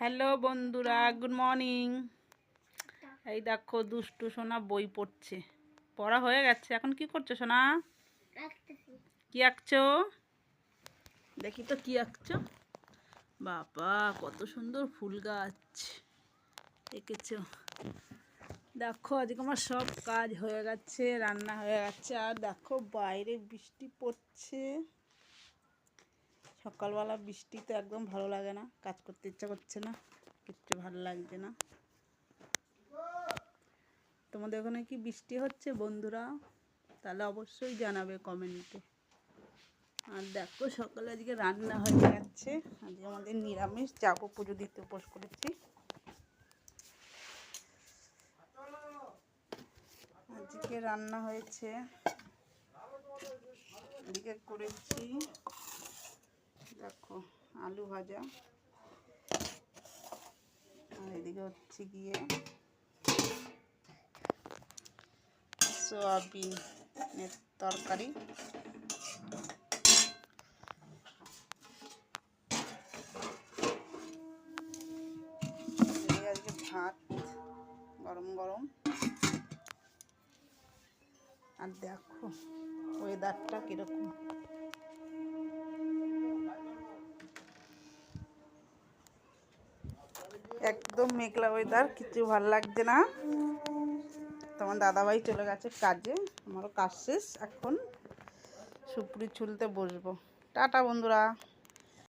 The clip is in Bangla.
হ্যালো বন্ধুরা, গুড মর্নিং। এই দেখো দুষ্টু সোনা বই পড়ছে। পড়া হয়ে গেছে। এখন কি করছো সোনা? কি আঁকছো? দেখি তো কি আঁকছো। বাবা, কত সুন্দর ফুল গাছ এঁকেছো। দেখো আজকে আমার সব কাজ হয়ে গেছে, রান্না হয়ে গেছে। আর দেখো বাইরে বৃষ্টি পড়ছে। সকালবেলা বৃষ্টিতে একদম ভালো লাগে না, কাজ করতে ইচ্ছা করছে না, কিচ্ছু ভালো লাগছে না। তোমাদের ওখানে কি বৃষ্টি হচ্ছে বন্ধুরা? তাহলে অবশ্যই জানাবে কমেন্টে। আর দেখো সকালে আজকে রান্না হয়ে গেছে। আজকে আমাদের নিরামিষ, যাবো পুজো দিতে, উপোস করেছি। আজকে রান্না হয়েছে, এদিকে করেছি দেখো আলু ভাজা, আর এদিকে হচ্ছে গিয়ে সোয়াবিনের তরকারি। আজকে ভাত গরম গরম। আর দেখো ওয়েদারটা কিরকম, একদম মেঘলা ওয়েদার, কিছু ভালো লাগছে না। তোমার দাদাভাই চলে গেছে কাজে, আমারও কাজ শেষ। এখন সুপুরি ছুলতে বসবো। টাটা বন্ধুরা।